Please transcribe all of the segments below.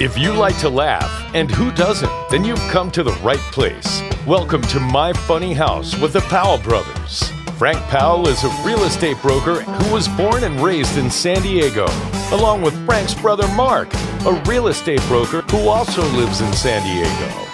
If you like to laugh, and who doesn't, then you've come to the right place. Welcome to My Funny House with the Powell brothers. Frank Powell is a real estate broker who was born and raised in San Diego, along with Frank's brother Mark, a real estate broker who also lives in San Diego.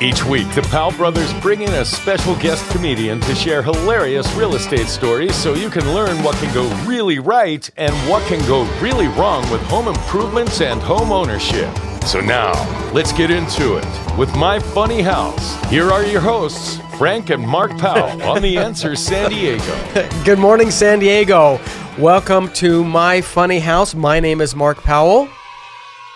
Each week, the Powell brothers bring in a special guest comedian to share hilarious real estate stories so you can learn what can go really right and what can go really wrong with home improvements and home ownership. So now, let's get into it with My Funny House. Here are your hosts, Frank and Mark Powell on The Answer San Diego. Good morning, San Diego. Welcome to My Funny House. My name is Mark Powell.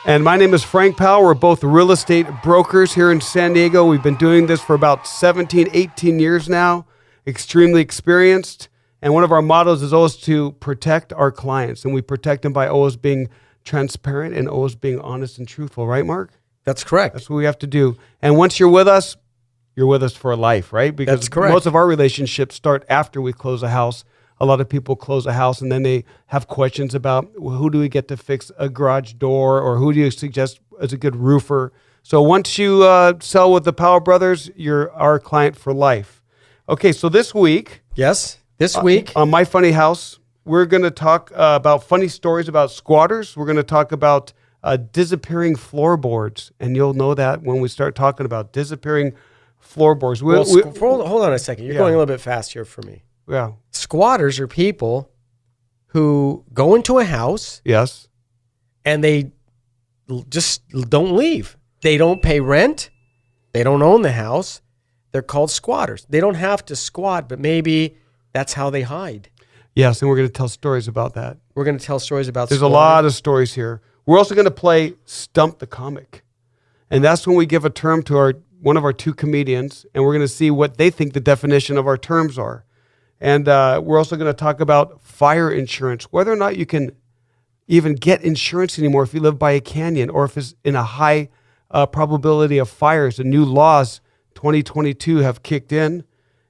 And my name is Frank Powell. We're both real estate brokers here in San Diego. We've been doing this for about 17, 18 years now, extremely experienced. And one of our mottos is always to protect our clients. And we protect them by always being transparent and always being honest and truthful. Right, Mark? That's correct. That's what we have to do. And once you're with us for life, right? Because That's correct. Most of our relationships start after we close a house. A lot of people close a house and then they have questions about who do we get to fix a garage door or who do you suggest as a good roofer. So once you sell with the Powell brothers, you're our client for life. Okay, so this week. Yes, this week. On My Funny House, we're going to talk about funny stories about squatters. We're going to talk about disappearing floorboards. And you'll know that when we start talking about disappearing floorboards. Hold on a second. You're going a little bit fast here for me. Yeah. Squatters are people who go into a house. Yes. And they just don't leave. They don't pay rent. They don't own the house. They're called squatters. They don't have to squat, but maybe that's how they hide. Yes, and we're going to tell stories about that. We're going to tell stories about There's a lot of stories here. We're also going to play Stump the Comic. And that's when we give a term to one of our two comedians, and we're going to see what they think the definition of our terms are. And we're also going to talk about fire insurance, whether or not you can even get insurance anymore if you live by a canyon or if it's in a high probability of fires. The new laws, 2022, have kicked in.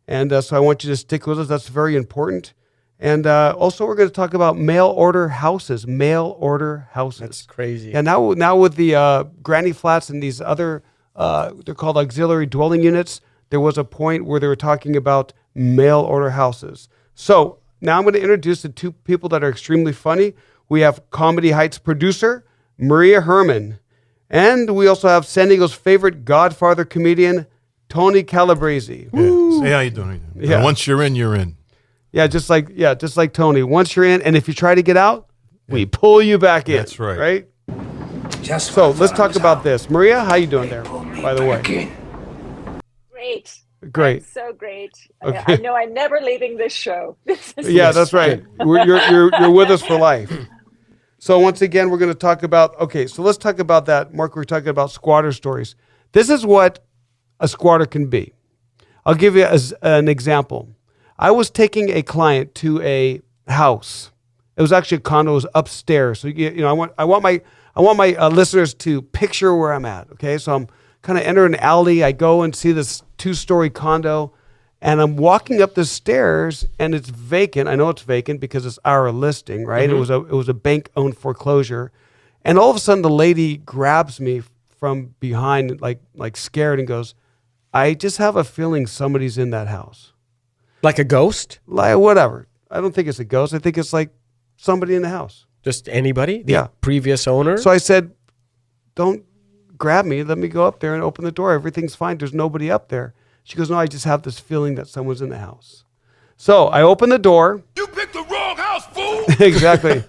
And so I want you to stick with us. That's very important. And also we're going to talk about mail order houses. Mail order houses. That's crazy. And now with the granny flats and these other, they're called auxiliary dwelling units, there was a point where they were talking about mail order houses. So now I'm going to introduce the two people that are extremely funny. We have Comedy Heights producer, Maria Herman. And we also have San Diego's favorite Godfather comedian, Tony Calabrese. Yeah. Hey, how you doing? Yeah. Once you're in, you're in. Yeah, just like Tony. Once you're in, and if you try to get out, we pull you back in. That's right. Right? So let's talk about this. Maria, how you doing there, by the way? Great. So great. Okay. I know I'm never leaving this show. Yeah, that's right. You're with us for life. So once again, we're going to talk about, so let's talk about that. Mark, we're talking about squatter stories. This is what a squatter can be. I'll give you an example. I was taking a client to a house. It was actually a condo. It was upstairs. So I want my listeners to picture where I'm at. Okay, so I'm kind of enter an alley. I go and see this 2-story condo, and I'm walking up the stairs, and it's vacant. I know it's vacant because it's our listing, right? Mm-hmm. It was a bank-owned foreclosure, and all of a sudden the lady grabs me from behind, like scared, and goes, "I just have a feeling somebody's in that house." Like a ghost? Like whatever. I don't think it's a ghost. I think it's like somebody in the house. Just anybody? Yeah. Previous owner? So I said, "Don't grab me. Let me go up there and open the door. Everything's fine. There's nobody up there." She goes, "No, I just have this feeling that someone's in the house." So I open the door. You picked the wrong house, fool! Exactly.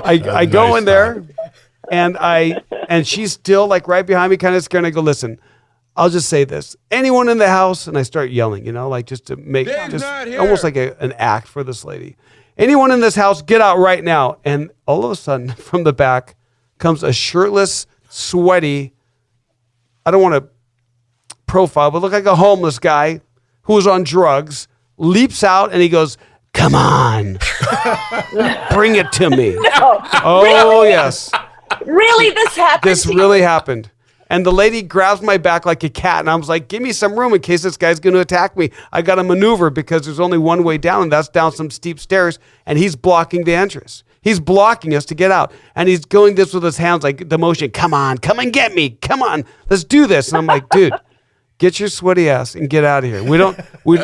I go in there, and she's still like right behind me, kind of scared. And I go, "Listen, I'll just say this. Anyone in the house," and I start yelling, like just to make almost like an act for this lady. "Anyone in this house, get out right now." And all of a sudden, from the back comes a shirtless, sweaty, I don't want to profile, but look like a homeless guy who was on drugs, leaps out and he goes, "Come on, bring it to me." No, oh, really? Yes. Really, this happened? This really happened. And the lady grabs my back like a cat, and I was like, "Give me some room in case this guy's going to attack me. I got to maneuver because there's only one way down, and that's down some steep stairs, and he's blocking the entrance." He's blocking us to get out. And he's going this with his hands like the motion, come on, come and get me. Come on, let's do this. And I'm like, dude, get your sweaty ass and get out of here.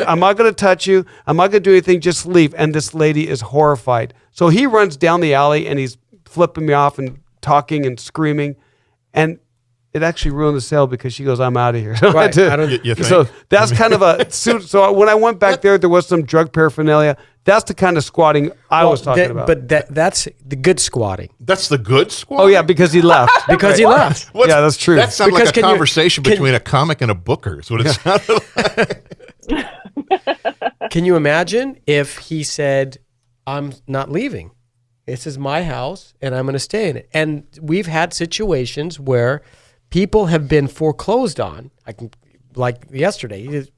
I'm not going to touch you. I'm not going to do anything. Just leave. And this lady is horrified. So he runs down the alley and he's flipping me off and talking and screaming. And it actually ruined the sale because she goes, I'm out of here. So, Right. You think? so that's kind of a, so when I went back there was some drug paraphernalia. That's the kind of squatting I was talking about. But that's the good squatting. That's the good squad? Oh yeah, because he left. Because he left. Yeah, that's true. That sounds Because like a can you- conversation between a comic and a booker is what it sounded like. Can you imagine if he said, I'm not leaving. This is my house and I'm going to stay in it. And we've had situations where people have been foreclosed on. Like yesterday, he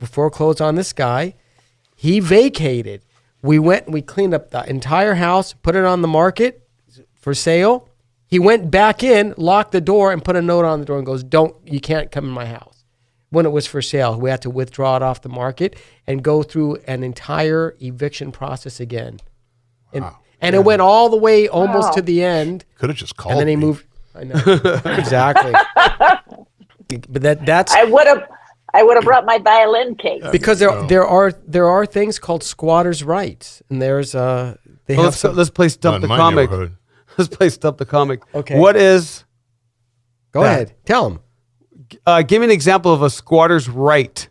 foreclosed on this guy. He vacated. We went and we cleaned up the entire house, put it on the market for sale. He went back in, locked the door, and put a note on the door and goes, you can't come in my house. When it was for sale, we had to withdraw it off the market and go through an entire eviction process again. And it went all the way almost to the end. Could have just called And then he me. moved. I know. Exactly. But that's I would have brought my violin case. because there are things called squatters' rights, and there's they have some. Let's play Stump Not the in my Comic. neighborhood. Let's play Stump the Comic. Okay. What is? Go ahead, tell them. Give me an example of a squatter's right.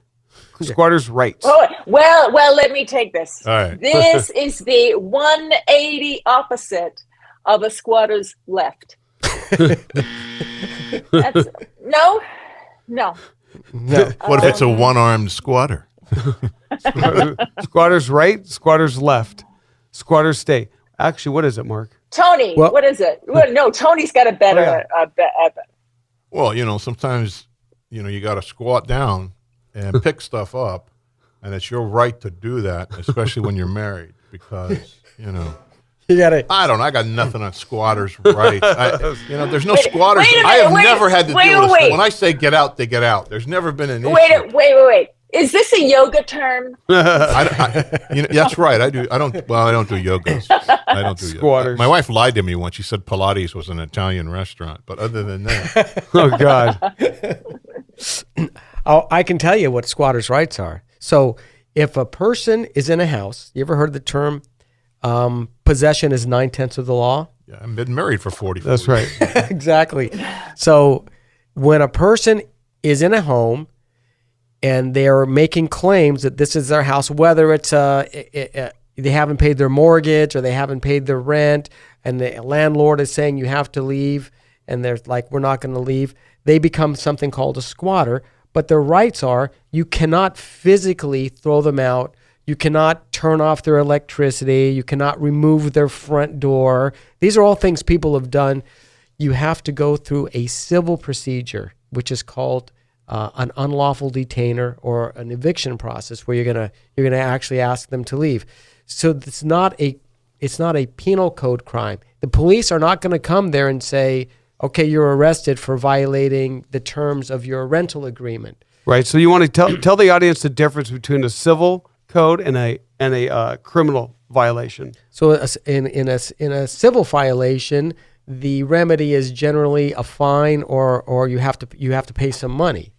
Squatter's rights. Oh, well, let me take this. All right. This is the 180 opposite of a squatter's left. That's, no. No. What if it's a one-armed squatter? Squatter's right. Squatter's left. Squatter's stay. Actually, what is it, Mark? Tony, Well- what is it? Well, no, Tony's got a better. Well, sometimes, you got to squat down and pick stuff up, and it's your right to do that, especially when you're married, because, You gotta. I got nothing on squatters' rights. There's no squatters. wait a I have minute, never had to wait, deal with wait. When I say get out, they get out. There's never been an issue. Wait. Is this a yoga term? That's right. I don't do yoga. I don't do Squatters. yoga. My wife lied to me when she said Pilates was an Italian restaurant. But other than that, Oh God. I can tell you what squatters' rights are. So if a person is in a house, you ever heard the term possession is 9/10 of the law? yeah, I've been married for 44 That's right. Exactly. So when a person is in a home and they're making claims that this is their house, whether it's they haven't paid their mortgage or they haven't paid their rent, and the landlord is saying you have to leave, and they're like, we're not going to leave, they become something called a squatter. But their rights are you cannot physically throw them out. You cannot turn off their electricity. You cannot remove their front door. These are all things people have done. You have to go through a civil procedure, which is called an unlawful detainer or an eviction process, where you're gonna actually ask them to leave. So it's not a penal code crime. The police are not going to come there and say, okay, you're arrested for violating the terms of your rental agreement. Right. So you want to tell the audience the difference between a civil code and a criminal violation. So in a civil violation, the remedy is generally a fine or you have to pay some money.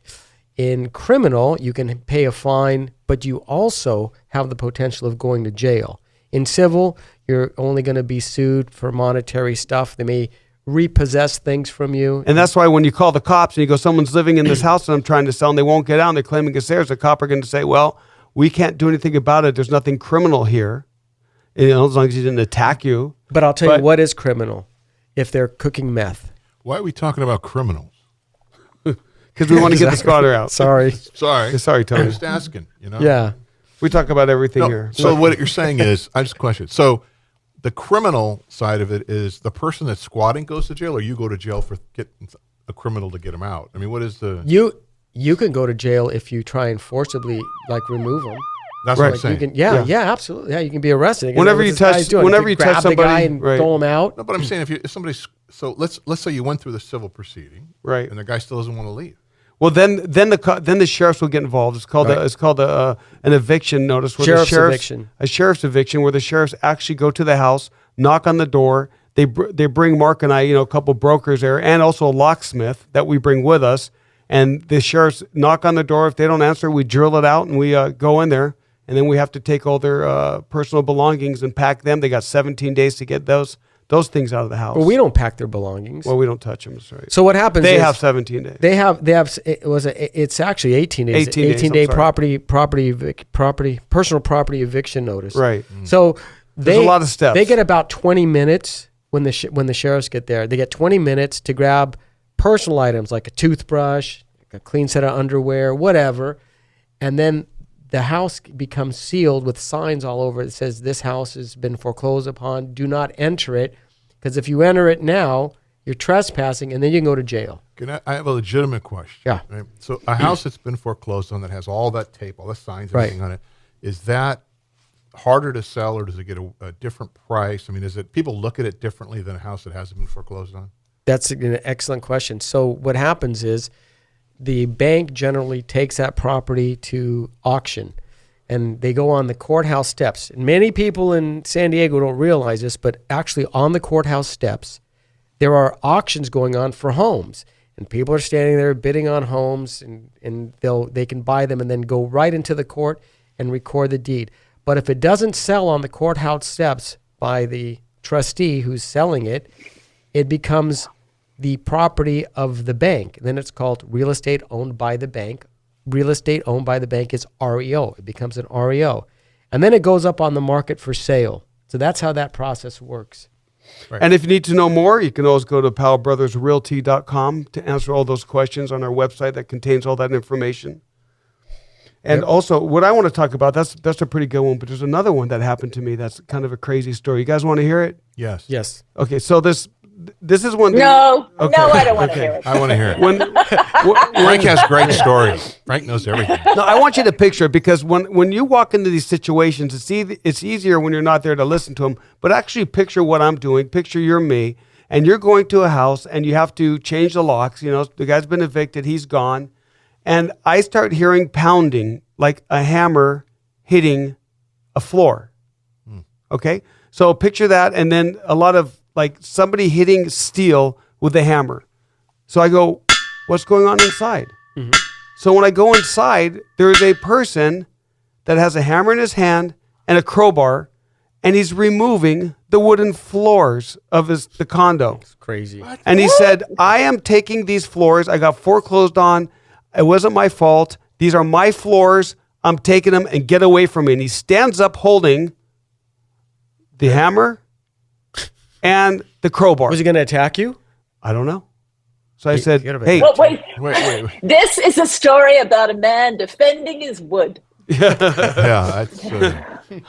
In criminal, you can pay a fine, but you also have the potential of going to jail. In civil, you're only going to be sued for monetary stuff. They may repossess things from you. And that's why when you call the cops and you go, someone's living in this house and I'm trying to sell, and they won't get out and they're claiming it's theirs, the cop are going to say, well, we can't do anything about it. There's nothing criminal here, as long as he didn't attack you. But I'll tell you what is criminal: if they're cooking meth. why are we talking about criminals? Because we want to get the squatter out. Sorry. Sorry. Sorry, Tony. I'm just asking, Yeah. We talk about everything No, here. so what you're saying is, I just question. So the criminal side of it is the person that's squatting goes to jail, or you go to jail for getting a criminal to get him out? I mean, what is the... You can go to jail if you try and forcibly remove them. That's Right. what I'm saying. You can, yeah, absolutely. Yeah, you can be arrested. Whenever What's you this guy touch- doing? whenever If you touch grab the guy somebody- and right. throw him out. No, but I'm saying if somebody's... So let's say you went through the civil proceeding, Right. and the guy still doesn't want to leave. Well, then the sheriffs will get involved. It's called an eviction notice. Where Sheriff's the eviction. A sheriff's eviction, where the sheriffs actually go to the house, knock on the door. They bring Mark and I, a couple brokers there, and also a locksmith that we bring with us. And the sheriffs knock on the door. If they don't answer, we drill it out and we go in there. And then we have to take all their personal belongings and pack them. They got 17 days to get those things out of the house. Well, we don't pack their belongings. Well, we don't touch them. That's right. So what happens? They have 17 days. They have. It's actually 18 days. 18-day personal property eviction notice. Right. So there's a lot of steps. They get about 20 minutes when the sheriffs get there. They get 20 minutes to grab personal items like a toothbrush, a clean set of underwear, whatever, and then the house becomes sealed with signs all over it that says this house has been foreclosed upon. Do not enter it, because if you enter it now, you're trespassing, and then you can go to jail. I have a legitimate question. Yeah. Right? So a house that's been foreclosed on that has all that tape, all the signs, Right. everything on it, is that harder to sell, or does it get a different price? I mean, is it people look at it differently than a house that hasn't been foreclosed on? That's an excellent question. So what happens is the bank generally takes that property to auction, and they go on the courthouse steps. And many people in San Diego don't realize this, but actually on the courthouse steps, there are auctions going on for homes. And people are standing there bidding on homes, and they can buy them and then go right into the court and record the deed. But if it doesn't sell on the courthouse steps by the trustee who's selling it, it becomes the property of the bank. And then it's called real estate owned by the bank. Real estate owned by the bank is REO. It becomes an REO. And then it goes up on the market for sale. So that's how that process works. Right. And if you need to know more, you can always go to powellbrothersrealty.com to answer all those questions on our website that contains all that information. And also, what I want to talk about, that's a pretty good one, but there's another one that happened to me that's kind of a crazy story. You guys want to hear it? Yes. Yes. Okay, so this is one. No, Okay. no, I don't want to hear it. I want to hear it. When, Frank has great stories. Frank knows everything. no, I want you to picture it, because when you walk into these situations, it's easier when you're not there to listen to them, but actually picture what I'm doing. Picture you're me, and you're going to a house, and you have to change the locks. The guy's been evicted, he's gone. And I start hearing pounding, like a hammer hitting a floor. Okay? So picture that, and then a lot of, like, somebody hitting steel with a hammer. So I go, what's going on inside? Mm-hmm. So when I go inside, there is a person that has a hammer in his hand and a crowbar, and he's removing the wooden floors of the condo. It's crazy. And he said, I am taking these floors. I got foreclosed on. It wasn't my fault. These are my floors. I'm taking them, and get away from me. And he stands up holding the hammer and the crowbar. Was he going to attack you? I don't know. So I said, could have hey. Well, wait. Wait. This is a story about a man defending his wood. Yeah, that's.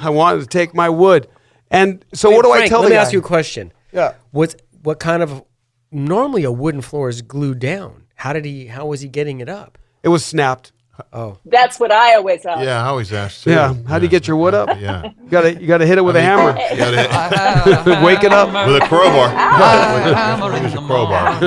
I wanted to take my wood. And so what do Frank, I tell let the me guy? ask you a question. Yeah. What kind of, normally a wooden floor is glued down. How was he getting it up? It was snapped. Oh. That's what I always ask. Yeah, I always ask. Too. Yeah. How do you get your wood up? Yeah. You gotta hit it with a hammer. You gotta Wake it up. with a crowbar. Use a crowbar.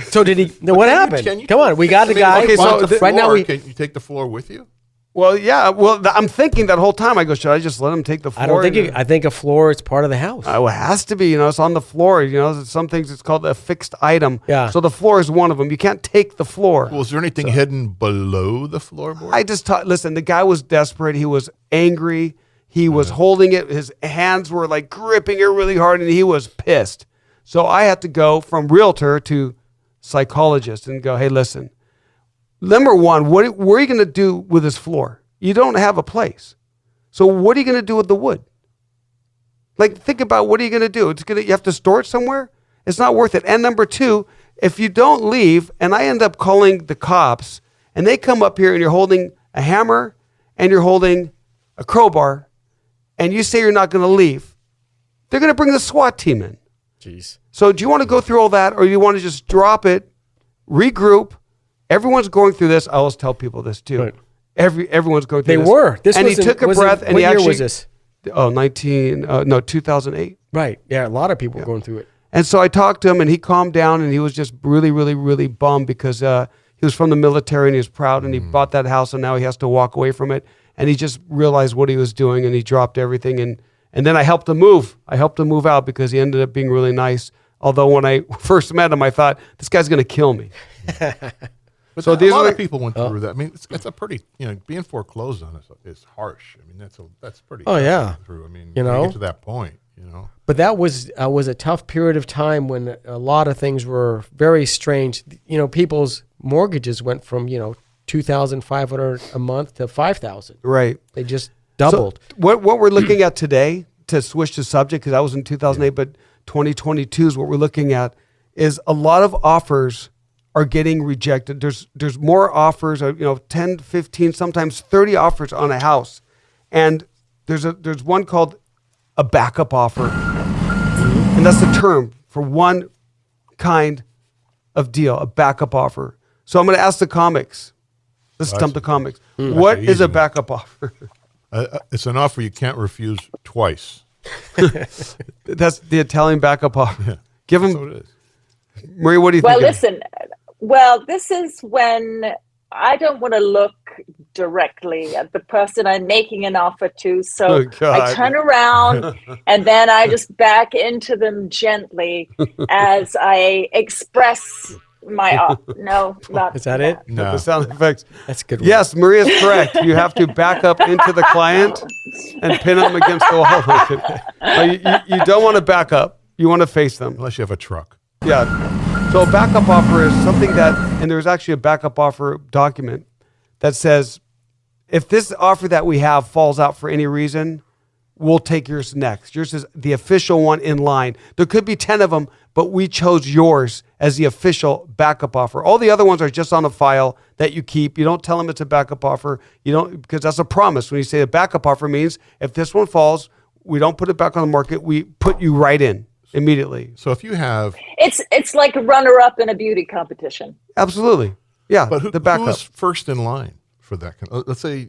So did he? What happened? Come on, we got the guy. Okay, so right now can you take the floor with you? Well, yeah. Well, I'm thinking that whole time. I go, should I just let him take the floor? I don't think. I think a floor is part of the house. It has to be. It's on the floor. Some things it's called a fixed item. Yeah. So the floor is one of them. You can't take the floor. Well, is there anything hidden below the floorboard? I just listen. The guy was desperate. He was angry. He was holding it. His hands were like gripping it really hard, and he was pissed. So I had to go from realtor to psychologist and go, hey, listen. Number one, what are you going to do with this floor? You don't have a place. So what are you going to do with the wood? Like, think about what are you going to do? You have to store it somewhere? It's not worth it. And number two, if you don't leave, and I end up calling the cops, and they come up here and you're holding a hammer and you're holding a crowbar, and you say you're not going to leave, they're going to bring the SWAT team in. Jeez. So do you want to go through all that, or do you want to just drop it, regroup? Everyone's going through this. I always tell people this too. Right. Everyone's going through They this. were. He took a breath, and what he year actually. was this? 2008. Right. Yeah, a lot of people were going through it. And so I talked to him, and he calmed down, and he was just really, really, really bummed because he was from the military, and he was proud, and he bought that house, and now he has to walk away from it. And he just realized what he was doing, and he dropped everything, and And then I helped him move. I helped him move out because he ended up being really nice. Although when I first met him, I thought, this guy's going to kill me. But So a these lot are of people went through that. I mean, it's a pretty, being foreclosed on is harsh. I mean, that's pretty. Oh, tough to yeah. go through. I mean, You when know? get to that point, But that was a tough period of time when a lot of things were very strange. People's mortgages went from $2,500 a month to $5,000. right. They just doubled. So what we're looking at today, to switch the subject, because that was in 2008, but 2022 is what we're looking at, is a lot of offers are getting rejected. There's more offers, 10, 15, sometimes 30 offers on a house. And there's one called a backup offer. And that's the term for one kind of deal, a backup offer. So I'm going to ask the comics. Let's stump the comics. What is a backup offer? it's an offer you can't refuse twice. That's the Italian backup offer. Yeah. Give That's what them, it is. Marie, what do you Well, think? listen. This is when I don't want to look directly at the person I'm making an offer to. So Oh, God. I turn around and then I just back into them gently as I express my offer. No, not Is that it? No. The sound effects. That's a good one. Yes, Maria is correct. You have to back up into the client and pin them against the wall. You don't want to back up. You want to face them. Unless you have a truck. Yeah. So a backup offer is something that, and there's actually a backup offer document that says, if this offer that we have falls out for any reason, we'll take yours next. Yours is the official one in line. There could be 10 of them, but we chose yours as the official backup offer. All the other ones are just on a file that you keep. You don't tell them it's a backup offer. You don't, because that's a promise. When you say a backup offer means if this one falls, we don't put it back on the market. We put you right in immediately. So if you have, It's like a runner-up in a beauty competition. Absolutely. Yeah. but the backup. who's first in line for that? Let's say,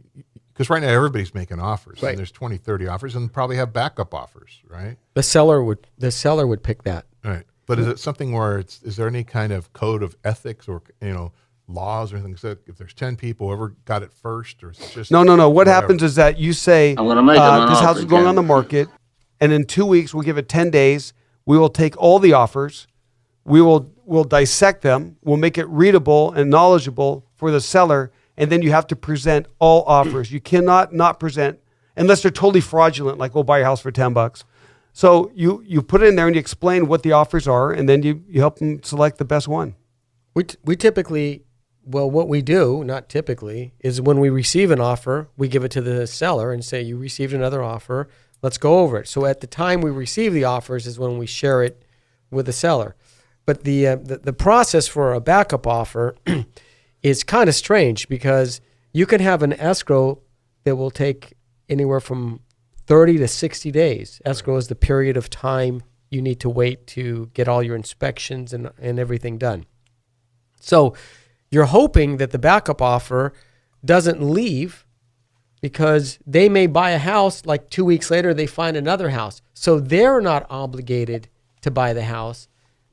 because right now everybody's making offers. Right. And there's 20, 30 offers and probably have backup offers, right? The seller would pick that. Right. But is it something where is there any kind of code of ethics or, laws or anything? So if there's 10 people, whoever got it first, or is it just No. What whatever? happens is that you say, I'm gonna make them an this house offer is going again. on the market, and in 2 weeks, we'll give it 10 days. We will take all the offers. We'll dissect them. We'll make it readable and knowledgeable for the seller. And then you have to present all offers. You cannot not present unless they're totally fraudulent, like we'll buy your house for $10. So you put it in there and you explain what the offers are, and then you help them select the best one. We typically, what we do, not typically, is when we receive an offer, we give it to the seller and say, you received another offer, let's go over it. So at the time we receive the offers is when we share it with the seller. But the process for a backup offer is kind of strange because you can have an escrow that will take anywhere from 30 to 60 days. Escrow is the period of time you need to wait to get all your inspections and everything done. So you're hoping that the backup offer doesn't leave because they may buy a house, like 2 weeks later, they find another house. So they're not obligated to buy the house,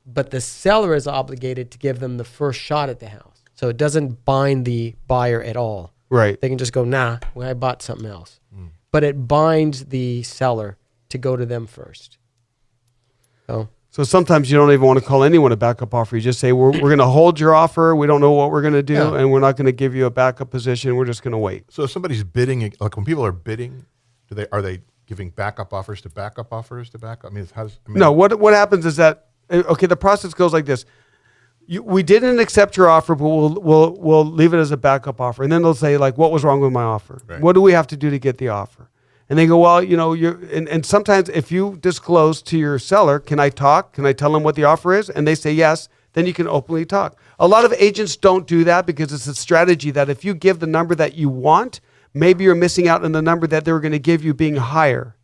but the seller is obligated to give them the first shot at the house. So it doesn't bind the buyer at all. Right. They can just go, nah, well, I bought something else. But it binds the seller to go to them first. So sometimes you don't even want to call anyone a backup offer. You just say, we're going to hold your offer. We don't know what we're going to do, Yeah. and we're not going to give you a backup position. We're just going to wait. So if somebody's bidding, like when people are bidding, are they giving backup offers to backup offers to backup? I mean, No, what happens is that, okay, the process goes like this. We didn't accept your offer, but we'll leave it as a backup offer. And then they'll say, like, what was wrong with my offer? Right. What do we have to do to get the offer? And they go, well, and sometimes if you disclose to your seller, can I talk? Can I tell them what the offer is? And they say yes, then you can openly talk. A lot of agents don't do that because it's a strategy that if you give the number that you want, maybe you're missing out on the number that they were going to give you being higher.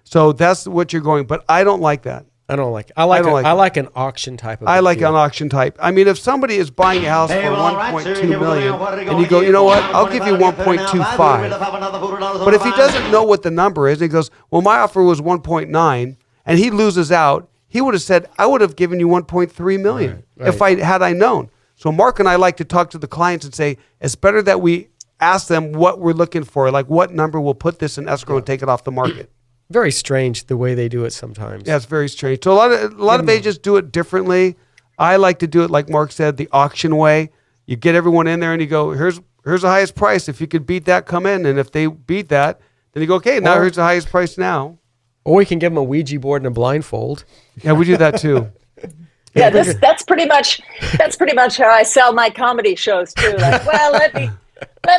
So that's what you're going. But I don't like that. I don't like it. I like an auction type of I like deal. an auction type. I mean, if somebody is buying a house for 1.2 million, and you go, you know what, I'll give you 1.25. But if he doesn't know what the number is, and he goes, well, my offer was 1.9, and he loses out, he would have said, I would have given you 1.3 million if I had known. So Mark and I like to talk to the clients and say, it's better that we ask them what we're looking for, like what number we'll put this in escrow and take it off the market. Very strange the way they do it sometimes. Yeah, it's very strange. So a lot of agents do it differently. I like to do it like Mark said, the auction way. You get everyone in there and you go, here's the highest price. If you could beat that, come in. And if they beat that, then you go, okay, now here's the highest price now. Or we can give them a Ouija board and a blindfold. Yeah, we do that too. Yeah, that's pretty much how I sell my comedy shows too. Like, well, let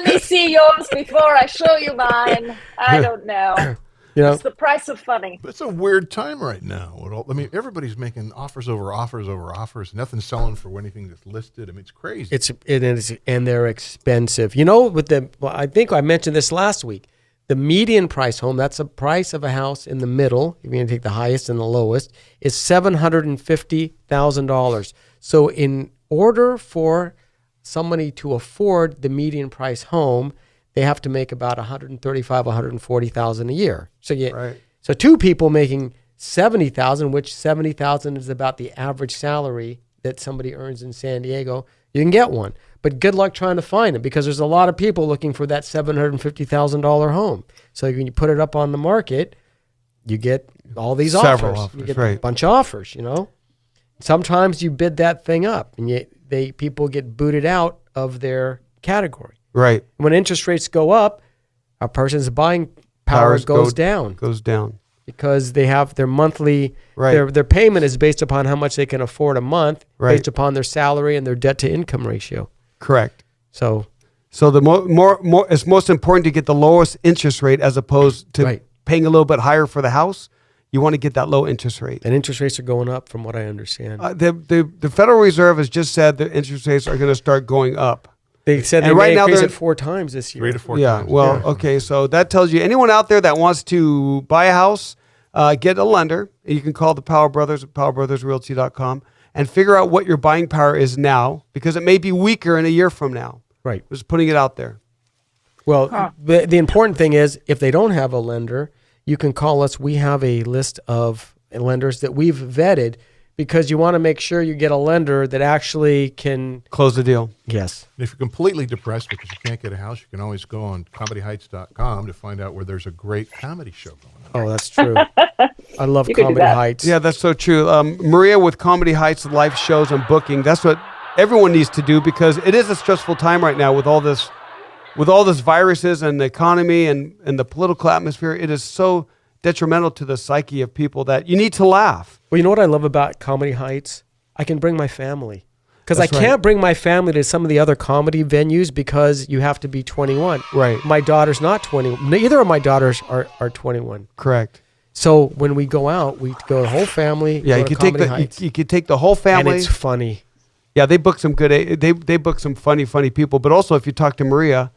me see yours before I show you mine. I don't know. It's the price of funny. It's a weird time right now. Everybody's making offers over offers over offers. Nothing's selling for anything that's listed. I mean, it's crazy. And they're expensive. I think I mentioned this last week. The median price home, that's the price of a house in the middle, if you're going to take the highest and the lowest, is $750,000. So in order for somebody to afford the median price home, they have to make about $135,000, $140,000 a year. So two people making $70,000, which $70,000 is about the average salary that somebody earns in San Diego, you can get one. But good luck trying to find it because there's a lot of people looking for that $750,000 home. So when you put it up on the market, you get all these Several offers. offers. You get right. a bunch of offers, Sometimes you bid that thing up and people get booted out of their category. Right. When interest rates go up, a person's buying power goes down. Goes down. Because they have their monthly, right. their payment is based upon how much they can afford a month, right. based upon their salary and their debt to income ratio. Correct. So the more it's most important to get the lowest interest rate as opposed to paying a little bit higher for the house. You want to get that low interest rate. And interest rates are going up from what I understand. The Federal Reserve has just said that interest rates are going to start going up. They said they may increase it 4 times this year. 3 to 4 times. Well, okay. So that tells you anyone out there that wants to buy a house, get a lender. You can call the Powell Brothers at powellbrothersrealty.com and figure out what your buying power is now because it may be weaker in a year from now. Right. Just putting it out there. Well, the important thing is if they don't have a lender, you can call us. We have a list of lenders that we've vetted because you want to make sure you get a lender that actually can close the deal. Yes. If you're completely depressed because you can't get a house, you can always go on comedyheights.com to find out where there's a great comedy show going on. Oh, that's true. I love Comedy Heights. Yeah, that's so true. Maria with Comedy Heights live shows and booking. That's what everyone needs to do because it is a stressful time right now with all this viruses and the economy and the political atmosphere. It is so detrimental to the psyche of people that you need to laugh. Well, you know what I love about Comedy Heights? I can bring my family. Because I can't bring my family to some of the other comedy venues because you have to be 21. Right. My daughter's not 21. Neither of my daughters are 21. Correct. So when we go out, we go the whole family. Yeah, you could take the whole family. And it's funny. Yeah, they book some good. They book some funny people. But also, if you talk to Maria,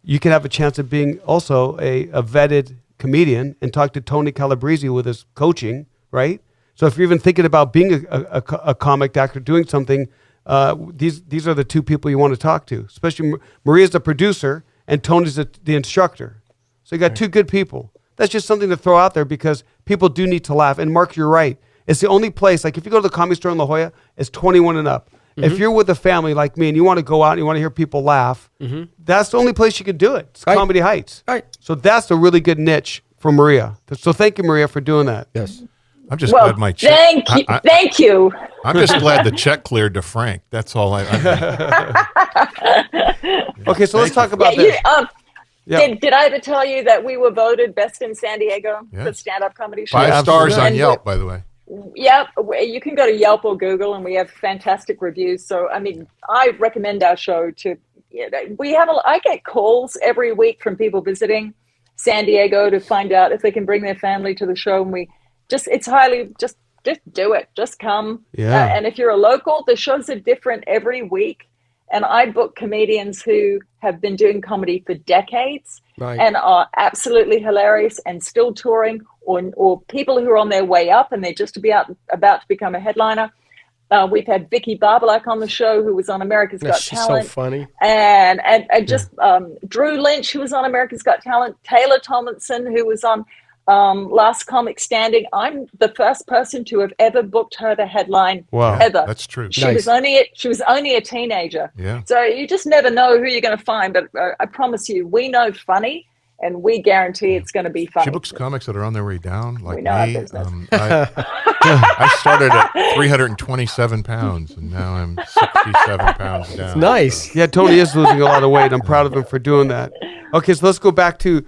you can have a chance of being also a vetted comedian and talk to Tony Calabrese with his coaching, right? So if you're even thinking about being a comic actor, doing something, these are the two people you want to talk to. Especially Maria's the producer and Tony's the instructor. So you got two good people. That's just something to throw out there because people do need to laugh. And Mark, you're right. It's the only place, like if you go to the Comedy Store in La Jolla, it's 21 and up. Mm-hmm. If you're with a family like me and you want to go out and you want to hear people laugh, that's the only place you can do it. It's Comedy Heights. Right. So that's a really good niche for Maria. So thank you, Maria, for doing that. Yes. I'm just glad my check. Thank you. I'm just glad the check cleared to Frank. That's all I Okay, so let's talk about this. Did I ever tell you that we were voted best in San Diego for stand-up comedy shows? 5 stars on Yelp, by the way. Yep, you can go to Yelp or Google, and we have fantastic reviews. So, I mean, I recommend our show to. I get calls every week from people visiting San Diego to find out if they can bring their family to the show, and it's highly just do it, just come. Yeah. And if you're a local, the shows are different every week. And I book comedians who have been doing comedy for decades and are absolutely hilarious and still touring, or people who are on their way up and they're just about to become a headliner. We've had Vicky Barbalak on the show, who was on America's Got Talent. She's so funny. And just Drew Lynch, who was on America's Got Talent. Taylor Tomlinson, who was on Last Comic Standing. I'm the first person to have ever booked her to headline ever. That's true. She was only a teenager. Yeah. So you just never know who you're going to find. But I promise you, we know funny, and we guarantee it's going to be funny. She books comics that are on their way down, like We know our me. business. I started at 327 pounds, and now I'm 67 pounds down. It's nice. Yeah, Tony is losing a lot of weight. I'm proud of him for doing that. Okay, so let's go back to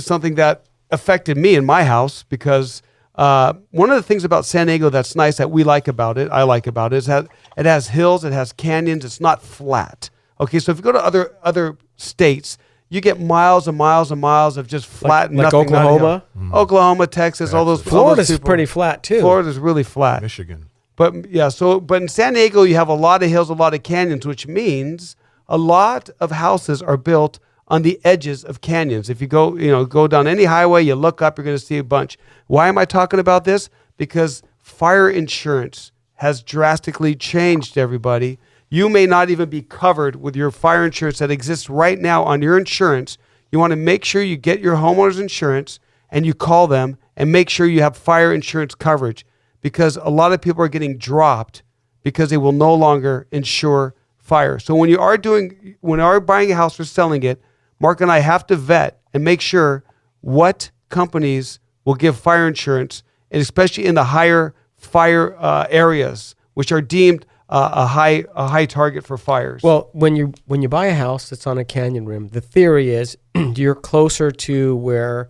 something that affected me in my house, because one of the things about San Diego that's nice, that I like about it, is that it has hills, it has canyons, it's not flat. Okay, so if you go to other states, you get miles and miles and miles of just flat, like nothing. Oklahoma? Oklahoma, Texas, all those. Florida's pretty flat too. Florida's really flat. Michigan. But in San Diego, you have a lot of hills, a lot of canyons, which means a lot of houses are built on the edges of canyons. If you go down any highway, you look up, you're going to see a bunch. Why am I talking about this? Because fire insurance has drastically changed, everybody. You may not even be covered with your fire insurance that exists right now on your insurance. You want to make sure you get your homeowner's insurance and you call them and make sure you have fire insurance coverage, because a lot of people are getting dropped because they will no longer insure fire. So when you are buying a house or selling it, Mark and I have to vet and make sure what companies will give fire insurance, and especially in the higher fire areas, which are deemed a high target for fires. Well, when you buy a house that's on a canyon rim, the theory is you're closer to where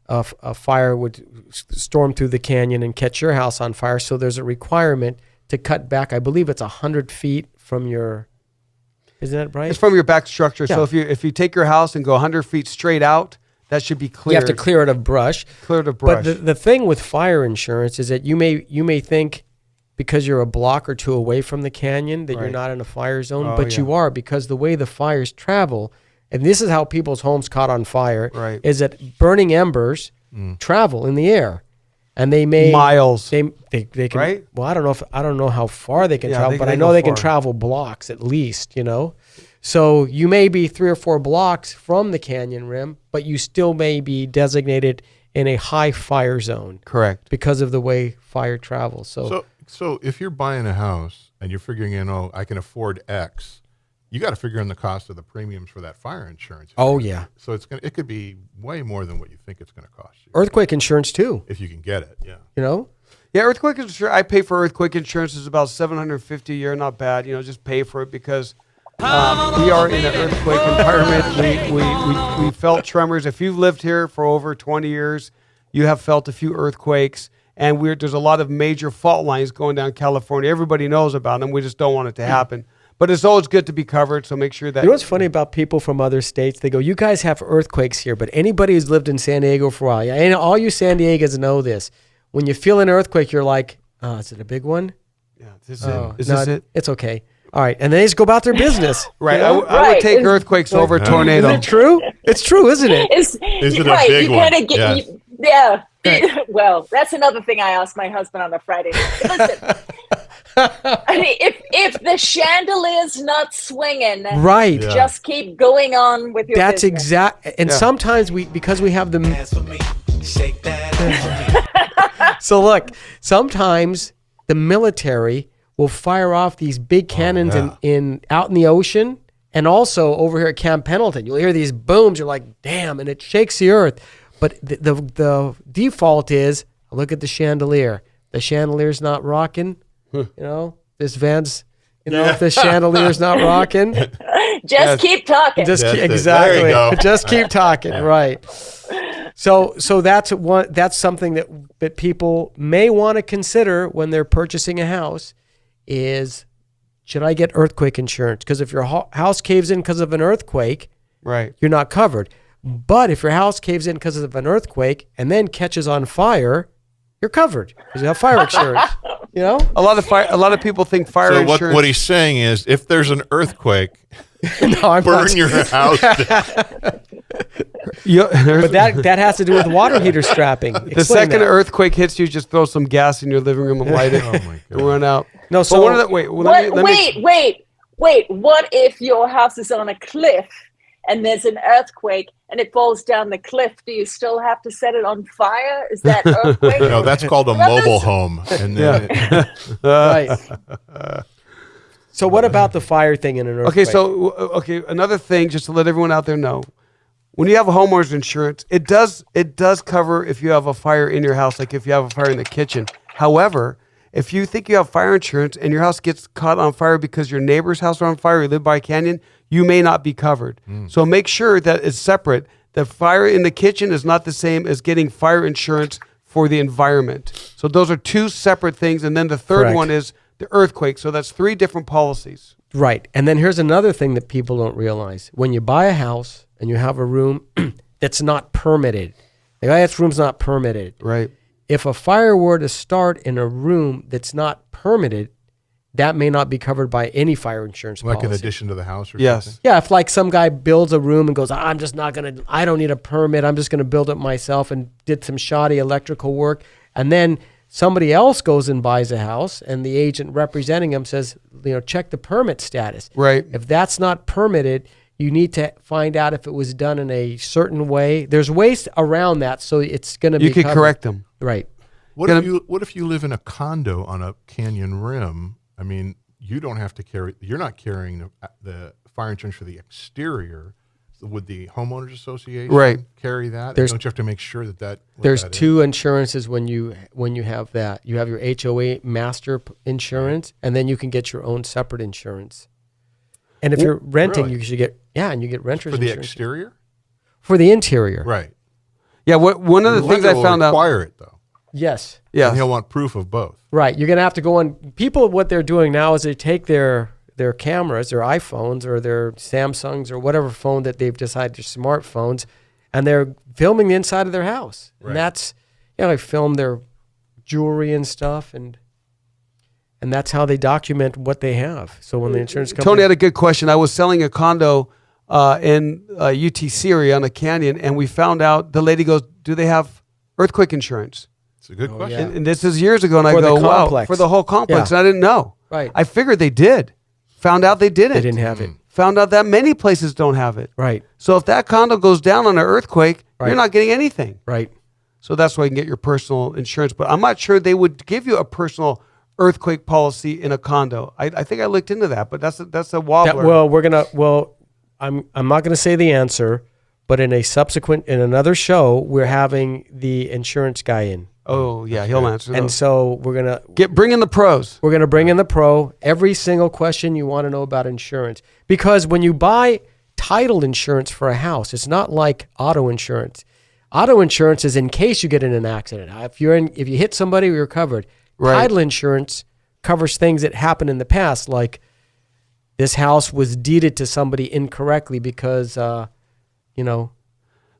a fire would storm through the canyon and catch your house on fire. So there's a requirement to cut back. I believe it's 100 feet from your. Isn't that right? It's from your back structure. Yeah. So if you take your house and go 100 feet straight out, that should be cleared. You have to clear it of brush. Clear it of brush. But the thing with fire insurance is that you may think, because you're a block or two away from the canyon, that you're not in a fire zone, but you are, because the way the fires travel, and this is how people's homes caught on fire, is that burning embers travel in the air, and they may miles. They can. Right? Well, I don't know how far they can travel, but I know they can travel blocks at least. So you may be 3 or 4 blocks from the canyon rim, but you still may be designated in a high fire zone. Correct. Because of the way fire travels. So if you're buying a house and you're figuring in, I can afford X, you got to figure in the cost of the premiums for that fire insurance. Oh yeah. So it could be way more than what you think it's going to cost you. Earthquake insurance too. If you can get it, yeah. Yeah, earthquake insurance. I pay for earthquake insurance. It's about $750 a year. Not bad. Just pay for it, because we are in an earthquake environment. We felt tremors. If you've lived here for over 20 years, you have felt a few earthquakes. And there's a lot of major fault lines going down California. Everybody knows about them. We just don't want it to happen. But it's always good to be covered, so make sure that... You know what's funny about people from other states? They go, you guys have earthquakes here, but anybody who's lived in San Diego for a while, and all you San Diegans know this, when you feel an earthquake, you're like, is it a big one? Yeah, is this it? It's okay. All right, and they just go about their business. Right, I would take earthquakes over a tornado. Is it true? It's true, isn't it? Is it a big one? Yeah. Well, that's another thing I asked my husband on a Friday night. Listen, I mean, if the chandelier's not swinging, right, just keep going on with your That's business. exact. And sometimes because we have the... So look, sometimes the military will fire off these big cannons out in the ocean, and also over here at Camp Pendleton, you'll hear these booms. You're like, damn, and it shakes the earth. But the default is, look at the chandelier. The chandelier's not rocking. This van's, if the chandelier's not rocking. Just keep talking. Exactly. Just keep talking. Right. So that's something that people may want to consider when they're purchasing a house is, should I get earthquake insurance? Because if your house caves in because of an earthquake, right, you're not covered. But if your house caves in because of an earthquake and then catches on fire, you're covered because you have fire insurance. A lot of people think fire insurance. So what he's saying is, if there's an earthquake, no, burn your house down. But that has to do with water heater strapping. The second earthquake hits you, just throw some gas in your living room and light it. Oh my God. And run out. No, so wait. What if your house is on a cliff and there's an earthquake and it falls down the cliff? Do you still have to set it on fire? Is that earthquake? No, that's called a mobile home. And then right. So what about the fire thing in an earthquake? Okay, another thing, just to let everyone out there know, when you have a homeowner's insurance, it does cover if you have a fire in your house, like if you have a fire in the kitchen. However, if you think you have fire insurance and your house gets caught on fire because your neighbor's house are on fire, you live by a canyon, you may not be covered. So make sure that it's separate. The fire in the kitchen is not the same as getting fire insurance for the environment. So those are two separate things. And then the third Correct. one is the earthquake. So that's three different policies. Right. And then here's another thing that people don't realize. When you buy a house and you have a room that's not permitted, the guy that's room's not permitted. Right. If a fire were to start in a room that's not permitted, that may not be covered by any fire insurance Like policy. in addition to the house or Yes. something? Yeah, if like some guy builds a room and goes, I don't need a permit, I'm just going to build it myself, and did some shoddy electrical work, and then somebody else goes and buys a house and the agent representing him says, check the permit status. Right. If that's not permitted, you need to find out if it was done in a certain way. There's ways around that, so it's going to be You could covered. correct them. Right. What if you live in a condo on a canyon rim? I mean, you don't have to you're not carrying the fire insurance for the exterior. Would the homeowners association carry that? Don't you have to make sure that there's two insurances when you have that. You have your HOA master insurance, and then you can get your own separate insurance. And if you're renting, really? you should get and you get renter's for the insurance. exterior? For the interior. Right. Yeah. One of the things I found out. Require it though. Yes. Yes. And he'll want proof of both. Right. You're going to have to go on. People, what they're doing now is they take their cameras, their iPhones or their Samsungs or whatever phone that they've decided, their smartphones, and they're filming the inside of their house. Right. And that's, they film their jewelry and stuff, and that's how they document what they have. So when the insurance company... Tony had a good question. I was selling a condo in UTC area on a canyon, and we found out, the lady goes, do they have earthquake insurance? It's a good question. yeah. And this is years ago, and For I the go, wow, complex. for the whole complex. Yeah. And I didn't know. Right. I figured they did. Found out they didn't. They didn't have it. Found out that many places don't have it. Right. So if that condo goes down on an earthquake, Right. you're not getting anything. Right. So that's why you can get your personal insurance. But I'm not sure they would give you a personal earthquake policy in a condo. I think I looked into that, but that's a wobbler. I'm not gonna say the answer, but in another show, we're having the insurance guy in. Oh yeah, he'll answer. And those. so we're gonna bring in the pros. We're gonna bring in the pro. Every single question you want to know about insurance, because when you buy title insurance for a house, it's not like auto insurance. Auto insurance is in case you get in an accident. If you hit somebody, you're covered. Right. Title insurance covers things that happened in the past, like this house was deeded to somebody incorrectly because,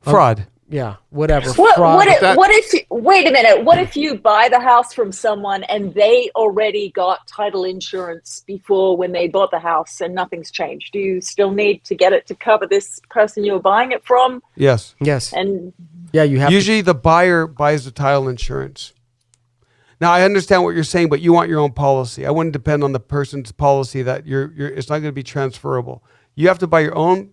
Fraud. yeah, whatever. What fraud. if wait a minute? What if you buy the house from someone and they already got title insurance before when they bought the house and nothing's changed? Do you still need to get it to cover this person you were buying it from? Yes. Yes. And Yeah, you have Usually the buyer buys the title insurance. Now I understand what you're saying, but you want your own policy. I wouldn't depend on the person's policy that it's not going to be transferable. You have to buy your own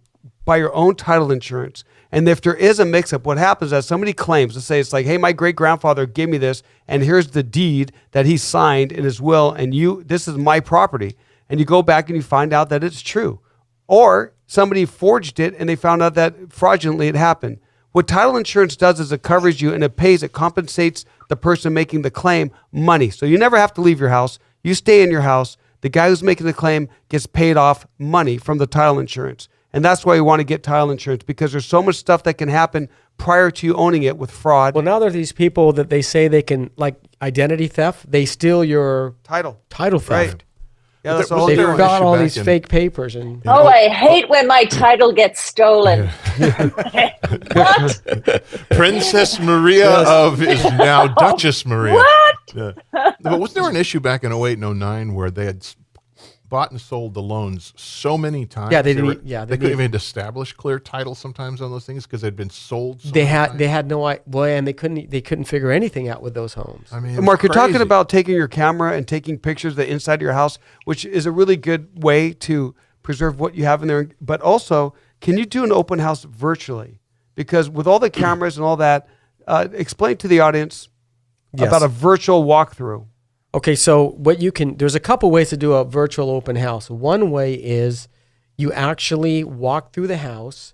title insurance. And if there is a mix-up, what happens is somebody claims, let's say it's like, hey, my great-grandfather gave me this, and here's the deed that he signed in his will, and this is my property. And you go back and you find out that it's true. Or somebody forged it and they found out that fraudulently it happened. What title insurance does is it covers you and it compensates the person making the claim money. So you never have to leave your house. You stay in your house. The guy who's making the claim gets paid off money from the title insurance. And that's why you want to get title insurance, because there's so much stuff that can happen prior to you owning it with fraud. Well, now there are these people that they say they can, like identity theft, they steal your title theft. Right. Yeah, that's a whole They've different got issue all back these in- fake papers. And oh, I hate when my title gets stolen. What? Princess Maria is now Duchess Maria. What? Yeah. But was there an issue back in 08 and 09 where they had bought and sold the loans so many times? Yeah, they they didn't- yeah, they couldn't didn't- even establish clear title sometimes on those things because they'd been sold. So they many had times. no idea, and they couldn't figure anything out with those homes. I mean, Mark, you're talking crazy. about taking your camera and taking pictures of the inside of your house, which is a really good way to preserve what you have in there. But also, can you do an open house virtually? Because with all the cameras and all that, explain to the audience Yes. about a virtual walkthrough. Okay, so there's a couple ways to do a virtual open house. One way is you actually walk through the house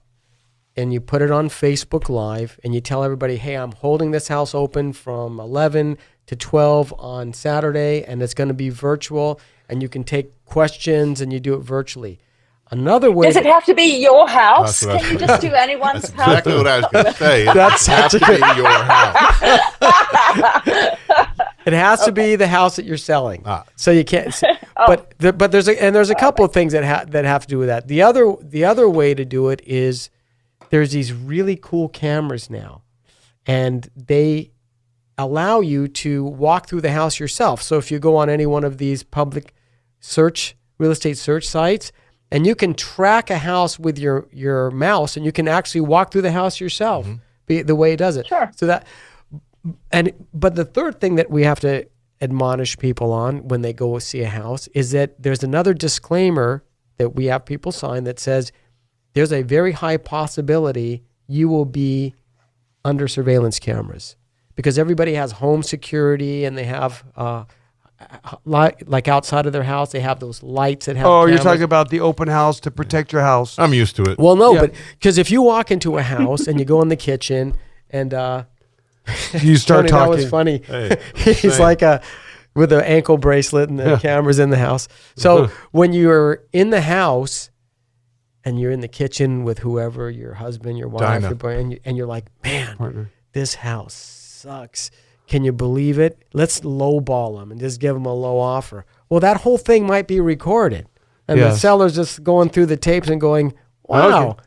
and you put it on Facebook Live, and you tell everybody, hey, I'm holding this house open from 11 to 12 on Saturday, and it's going to be virtual, and you can take questions, and you do it virtually. Another way. Does it have to be your house? That's what Can you just do anyone's That's house? exactly what I was going to say. That's It has to be your house. It has to be the house that you're selling. So you can't. Oh. But there's a couple of things that have to do with that. The other way to do it is there's these really cool cameras now, and they allow you to walk through the house yourself. So if you go on any one of these public real estate search sites, and you can track a house with your mouse, and you can actually walk through the house yourself, the way it does it. Sure. So but the third thing that we have to admonish people on when they go see a house is that there's another disclaimer that we have people sign that says there's a very high possibility you will be under surveillance cameras, because everybody has home security, and they have like outside of their house, they have those lights that have Oh, cameras. you're talking about the open house to protect your house. I'm used to it. Well, no, Yeah. but because if you walk into a house and you go in the kitchen and You start Tony, talking. that was funny. Hey, He's same. like with an ankle bracelet, and the camera's in the house. So when you're in the house and you're in the kitchen with whoever, your husband, your wife, Dinah. your boy, and you're like, man, Partner. this house sucks. Can you believe it? Let's lowball them and just give them a low offer. Well, that whole thing might be recorded. And the Yes. seller's just going through the tapes and going, wow, Okay.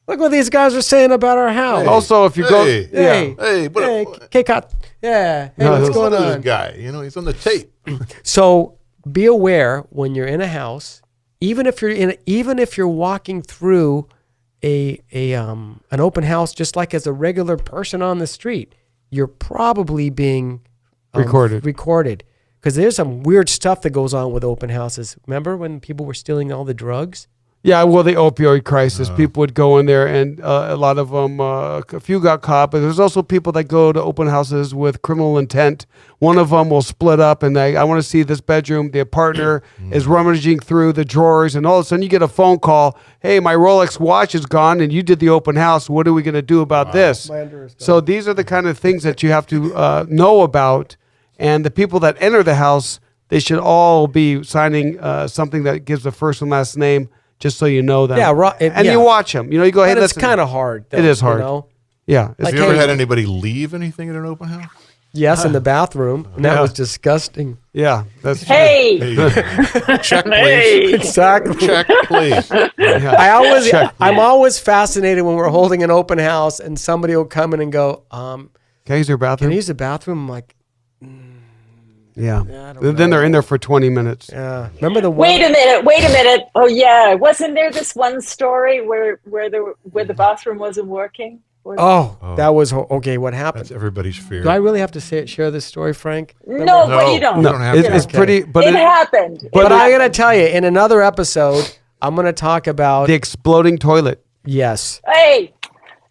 look what these guys are saying about our house. Hey. Also, if you go, Hey. Hey, Hey, but hey, K-Cut. Yeah. Hey, No, what's this- going look at on? this guy. You know, he's on the tape. So be aware when you're in a house, even if you're walking through an open house, just like as a regular person on the street, you're probably being Recorded. Because there's some weird stuff that goes on with open houses. Remember when people were stealing all the drugs? yeah, well, the opioid crisis, people would go in there, and a lot of them, a few got caught, but there's also people that go to open houses with criminal intent. One of them will split up, and I want to see this bedroom. The partner is rummaging through the drawers, and all of a sudden you get a phone call, hey, my Rolex watch is gone, and you did the open house. What are we going to do about this? So these are the kind of things that you have to know about, and the people that enter the house, they should all be signing something that gives a first and last name, just so you know them. Yeah, right. And Yeah. you watch them. You know, you go, hey, But it's listen. kind of hard. Though, It is hard. You know? Yeah. Like, Have you ever hey- had anybody leave anything at an open house? Yes, in the bathroom. And that Yeah. was disgusting. Yeah. That's true. Hey, Hey, check, please. hey. Exactly. Check, please. Yeah. I'm always fascinated when we're holding an open house and somebody will come in and go, Can I use your can I bathroom? use the bathroom? I'm like, Yeah. I don't Then they're know. in there for 20 minutes. remember the one? Wait a minute. Oh yeah, wasn't there this one story where the bathroom wasn't working? Oh, that was okay. What happened? That's everybody's fear. Do I really have to share this story, Frank? No, but you don't. You don't have It's, to. it's pretty, but It happened. But It I gotta happened. tell you, in another episode, I'm gonna talk about the exploding toilet. yes, Hey,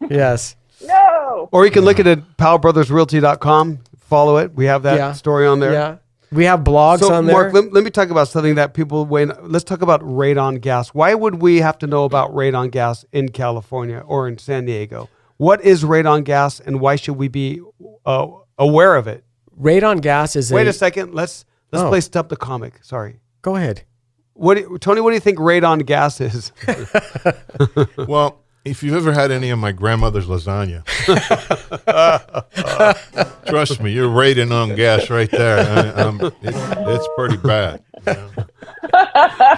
yes. no. Or you can look at it at powellbrothersrealty.com. Follow it. We have that Yeah. story on there. Yeah, we have blogs So, on there. Mark, let me talk about something that people let's talk about radon gas. Why would we have to know about radon gas in California or in San Diego? What is radon gas, and why should we be aware of it? Radon gas is Wait a second. Let's Oh. play Stop the Comic. Sorry. Go ahead. Tony, what do you think radon gas is? Well, if you've ever had any of my grandmother's lasagna, trust me, you're rating on gas right there. It's pretty bad. You know?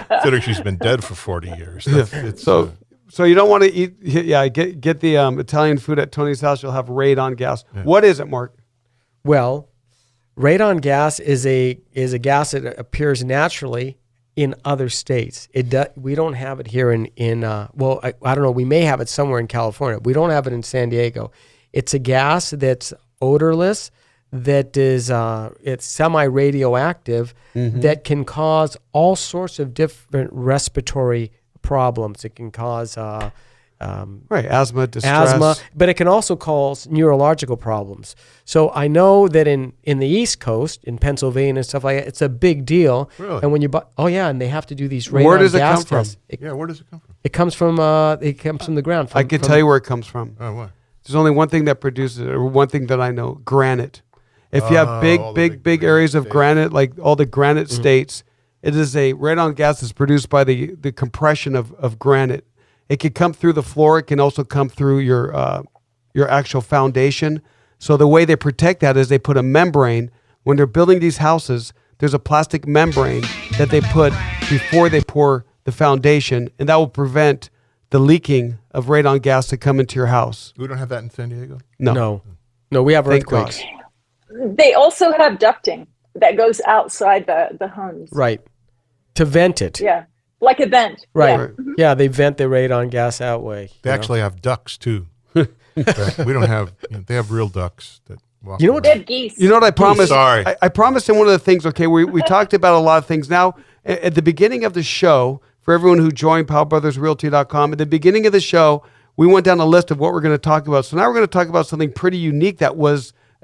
Consider she's been dead for 40 years. It's, So you don't want to eat. Yeah, get the Italian food at Tony's house. You'll have radon gas. Yeah. What is it, Mark? Well, radon gas is a gas that appears naturally in other states. We don't have it here in well, I don't know. We may have it somewhere in California. We don't have it in San Diego. It's a gas that's odorless, that is it's semi-radioactive, that can cause all sorts of different respiratory problems. It can cause Right, asthma, distress. but it can also cause neurological problems. So I know that in the East Coast, in Pennsylvania and stuff like that, it's a big deal. Really? And when you buy, and they have to do these radon Where does it gas come from? tests. Where does it come from? It comes from the ground. I can tell you where it comes from. Oh, what? There's only one thing that produces it, or one thing that I know: granite. If you have all big the areas of states. granite, like all the granite states, it is a radon gas that's produced by the compression of granite. It can come through the floor. It can also come through your actual foundation. So the way they protect that is they put a membrane. When they're building these houses, there's a plastic membrane that they put before they pour the foundation, and that will prevent the leaking of radon gas to come into your house. We don't have that in San Diego? No, we have Thank earthquakes. They also have ducting that goes outside the homes. Right. To vent it. Yeah. Like a vent. Right. Yeah. Yeah, they vent the radon gas that way. They actually have ducks, too. But we don't have, they have real ducks that walk You know what- They around. have geese. You know what I promised? Sorry. I promised in one of the things, okay, we talked about a lot of things. Now, at the beginning of the show, for everyone who joined PowellBrothersRealty.com, at the beginning of the show, we went down a list of what we're going to talk about. So now we're going to talk about something pretty unique that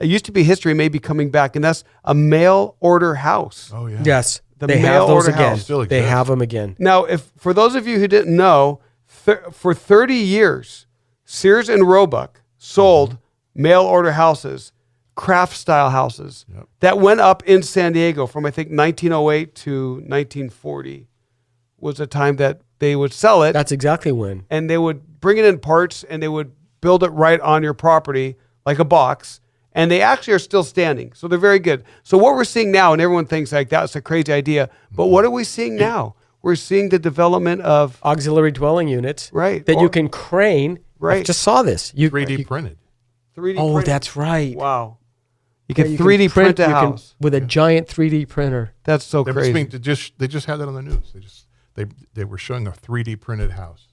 it used to be history, may be coming back, and that's a mail order house. Oh, yeah. Yes. The They mail have those order again. house still They exists. have them again. Now, for those of you who didn't know, for 30 years, Sears and Roebuck sold mail order houses, craft style houses that went up in San Diego from I think 1908 to 1940 was the time that they would sell it, That's exactly when. and they would bring it in parts and they would build it right on your property like a box. And they actually are still standing. So they're very good. So what we're seeing now, and everyone thinks like that's a crazy idea, but what are we seeing now? We're seeing the development of Auxiliary dwelling units. Right. That Or- you can crane. I Right. just saw this. 3D printed. 3D Oh, printing. that's right. Wow. You Yeah, can 3D print a you can- house. with a giant 3D printer. That's so They crazy. just had that on the news. They were showing a 3D printed house.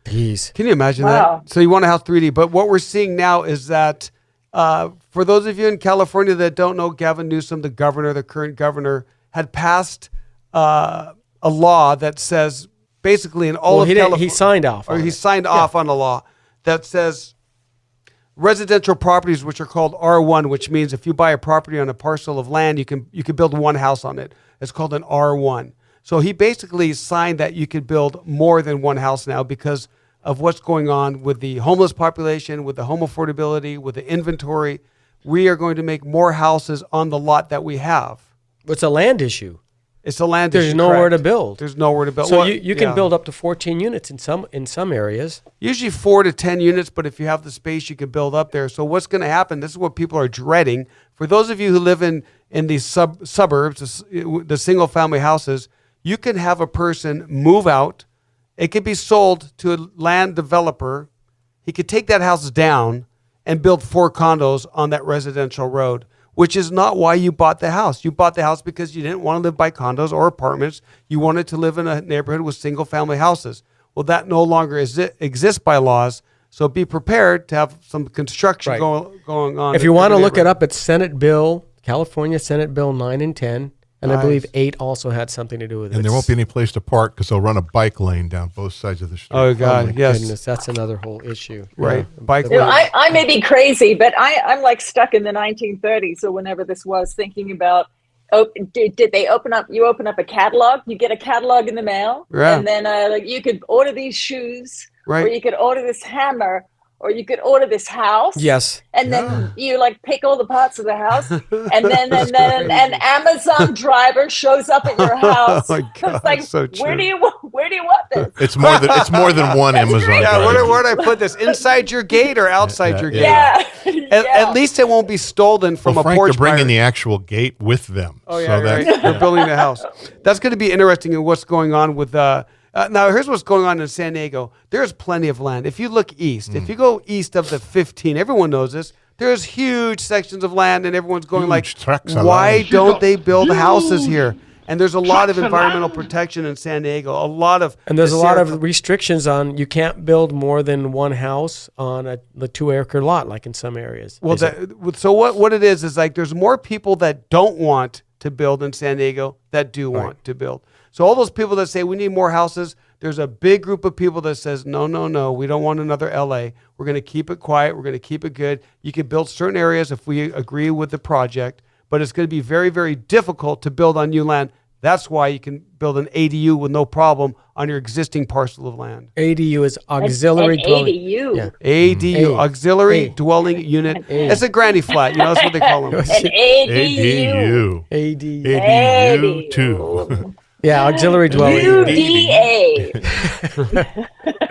Jeez. Can you imagine Wow. that? So you want a house 3D, but what we're seeing now is that for those of you in California that don't know, Gavin Newsom, the current governor, had passed a law that says basically in all Well, of he California, signed off or on he it. signed off on a law that says residential properties, which are called R1, which means if you buy a property on a parcel of land, you can build one house on it. It's called an R1. So he basically signed that you could build more than one house now because of what's going on with the homeless population, with the home affordability, with the inventory. We are going to make more houses on the lot that we have. It's a land issue. It's a land There's issue, nowhere correct. to build. There's nowhere to build. So Well, you can yeah. build up to 14 units in some areas. Usually 4 to 10 units, but if you have the space, you can build up there. So what's going to happen? This is what people are dreading. For those of you who live in these suburbs, the single family houses, you can have a person move out. It could be sold to a land developer. He could take that house down and build 4 condos on that residential road, which is not why you bought the house. You bought the house because you didn't want to live by condos or apartments. You wanted to live in a neighborhood with single family houses. Well, that no longer exists by laws. So be prepared to have some construction Right. going on. If you want to look it up, it's California Senate Bill 9 and 10. And I Nice. believe 8 also had something to do with it. And there won't be any place to park because they'll run a bike lane down both sides of the street. Oh, God, my yes. goodness, that's another whole issue. Right. Yeah. Bike You know, lane. I may be crazy, but I'm like stuck in the 1930s or whenever this was, thinking about, did they open up a catalog? You get a catalog in the mail, Yeah. and then like you could order these shoes, Right. or you could order this hammer, or you could order this house. Yes. And then you like pick all the parts of the house, and then an Amazon driver shows up at your house. Oh my God, It's like, so true. where do you want this? It's more than one Amazon. Yeah, driver. where did I put this? Inside your gate or outside your gate? Yeah. At least it won't be stolen from Well, a Frank, porch they're bringing buyer. the actual gate with them. Oh, yeah, so right. that, They're building the house. That's going to be interesting in what's going on with... now, here's what's going on in San Diego. There's plenty of land. If you look east, if you go east of the 15, everyone knows this, there's huge sections of land and everyone's going Huge like, tracts of why land. don't they build houses here? And there's a lot of environmental protection in San Diego. A lot of... And there's the a lot Sierra- of restrictions on you can't build more than one house on the 2-acre lot, like in some areas. Well, Is it- so what it is like there's more people that don't want to build in San Diego that do want to build. So all those people that say we need more houses, there's a big group of people that says, no, we don't want another LA. We're going to keep it quiet. We're going to keep it good. You can build certain areas if we agree with the project, but it's going to be very, very difficult to build on new land. That's why you can build an ADU with no problem on your existing parcel of land. ADU is auxiliary dwelling. ADU. Yeah. ADU, auxiliary dwelling unit. It's a granny flat. That's what they call them. An ADU. ADU. ADU. ADU 2. Yeah, auxiliary dwelling. UDA.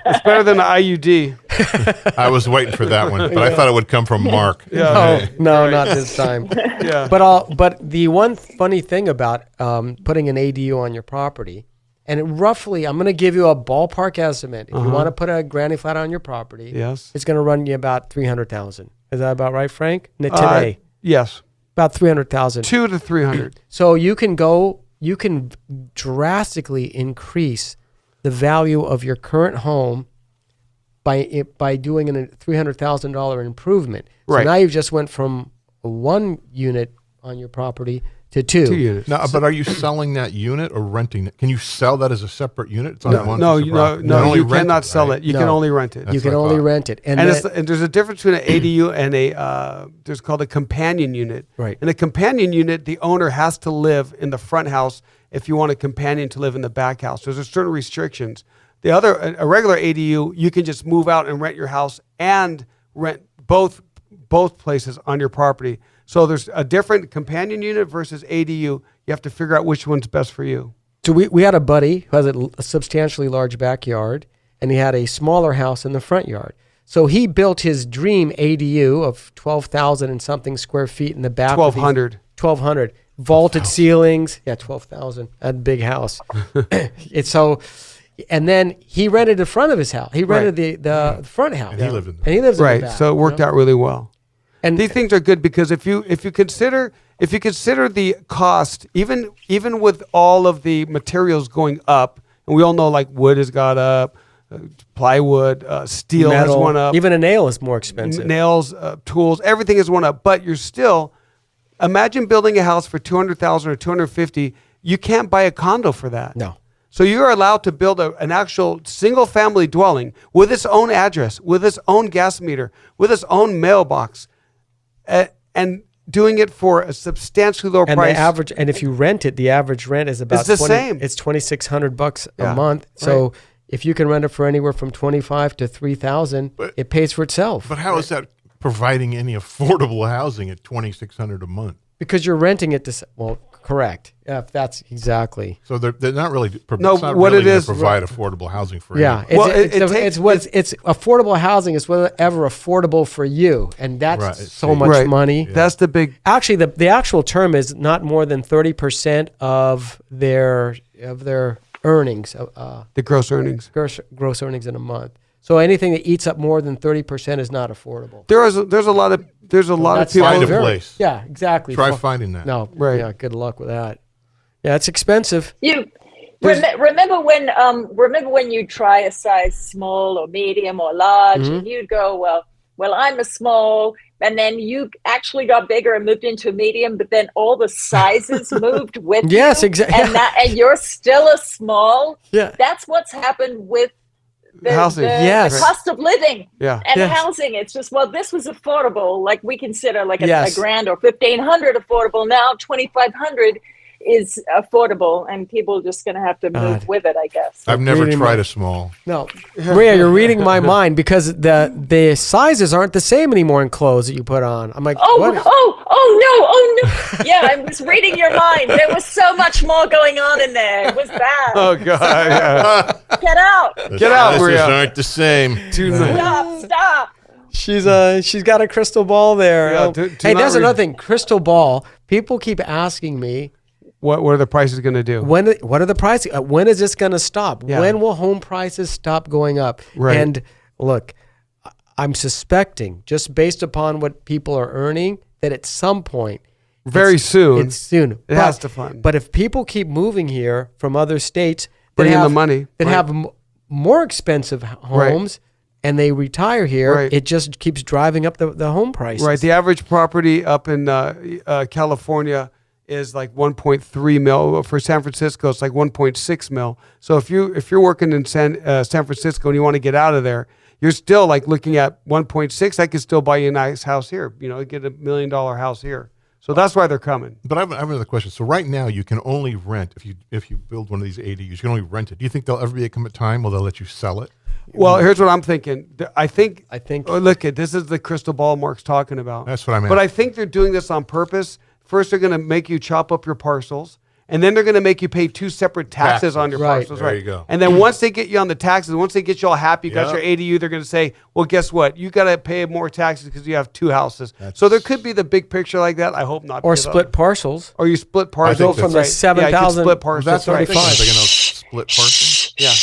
It's better than an IUD. I was waiting for that one, but I thought it would come from Mark. Yeah. No, not this time. Yeah. But the one funny thing about putting an ADU on your property, and roughly, I'm going to give you a ballpark estimate. If you want to put a granny flat on your property, Yes. it's going to run you about $300,000. Is that about right, Frank? Today, Yes. about $300,000. 200 to 300. So you can drastically increase the value of your current home by doing a $300,000 improvement. So Right. now you've just went from one unit on your property to two. 2 units. Now, but are you selling that unit or renting it? Can you sell that as a separate unit? It's on one No, piece of property. no, only you rent cannot it, sell right? it. You No. can only rent it. You That's can what I only thought. rent it. And there's a difference between an ADU and there's called a companion unit. Right. In a companion unit, the owner has to live in the front house if you want a companion to live in the back house. There's certain restrictions. A regular ADU, you can just move out and rent your house and rent both places on your property. So there's a different companion unit versus ADU. You have to figure out which one's best for you. So we had a buddy who has a substantially large backyard, and he had a smaller house in the front yard. So he built his dream ADU of 12,000 and something square feet in the back. 1,200. 1,200. Vaulted ceilings. Yeah, 12,000. That big house. And then he rented the front of his house. He rented the front house. And he lived in the And he lives in the Right. back. So it worked out really well. And These things are good because if you consider the cost, even with all of the materials going up, and we all know like wood has got up, plywood, steel has metal. went up, Even a nail is more expensive. nails, tools, everything has went up. But you're still, imagine building a house for $200,000 or $250,000. You can't buy a condo for that. No. So you're allowed to build an actual single-family dwelling with its own address, with its own gas meter, with its own mailbox, and doing it for a substantially lower And price. the average, and if you rent it, the average rent is about It's the same. It's $2,600 Yeah, a month. So if you can rent it for anywhere from $25,000 to $3,000, it pays for itself. But how is that providing any affordable housing at $2,600 a month? Because you're renting it to, correct. Yeah, that's exactly. So they're not really. No, it's not what really it gonna is- provide affordable housing for Yeah, anybody. it's affordable housing is whatever affordable for you, and that's Right, so see. much Right. money. That's the big. Actually, the actual term is not more than 30% of their earnings, The gross earnings. gross earnings in a month. So anything that eats up more than 30% is not affordable. There's a lot of That's people. Find a very- place. Yeah, exactly. Try finding that. No, Right. Yeah, good luck with that. Yeah, it's expensive. You remember when you try a size small or medium or large, and you'd go, well, I'm a small, and then you actually got bigger and moved into a medium, but then all the sizes moved with Yes, you, exactly. and you're still a small. Yeah. That's what's happened with the Housing. Yes. the cost of living. Yeah. And Yes. housing, it's just, this was affordable. Like we consider like a Yes. grand or 1,500 affordable. Now 2,500 is affordable, and people are just going to have to move with it, I guess. I've never Reading tried my- a small. No, Maria, you're reading my mind because the sizes aren't the same anymore in clothes that you put on. I'm like, what? Oh no. Yeah, I was reading your mind. There was so much more going on in there. It was bad. Oh God! Yeah. Get out. Get out, Sizes Maria. aren't the same. Stop. She's got a crystal ball there. Yeah, Oh. do Hey, not there's read- another thing. Crystal ball. People keep asking me What are the prices going to do? what are the prices? When is this going to stop? Yeah. When will home prices stop going up? Right. And look, I'm suspecting, just based upon what people are earning, that at some point, Very soon. it's soon. It has to fund. But if people keep moving here from other states, that Bring in have the money, that right. have more expensive homes, and they retire here, Right. it just keeps driving up the home prices. Right. The average property up in California is like 1.3 mil. For San Francisco, it's like 1.6 mil. So if you're working in San Francisco and you want to get out of there, you're still like looking at 1.6. I could still buy you a nice house here. You know, get $1 million house here. So that's why they're coming. But I have another question. So right now, you can only rent if you build one of these ADUs. You can only rent it. Do you think there'll ever be a time where they'll let you sell it? Well, here's what I'm thinking. I think. Oh, look, this is the crystal ball Mark's talking about. That's what I meant. But I think they're doing this on purpose. First, they're going to make you chop up your parcels, and then they're going to make you pay 2 separate taxes on your parcels. There you go. And then once they get you on the taxes, once they get you all happy, you got your ADU, they're going to say, well, guess what? You got to pay more taxes because you have 2 houses. So there could be the big picture like that. I hope not. Or split parcels. Or you split parcels. Go from the 7,000 split parcels. That's right. 35. They're going to split parcels. Yeah.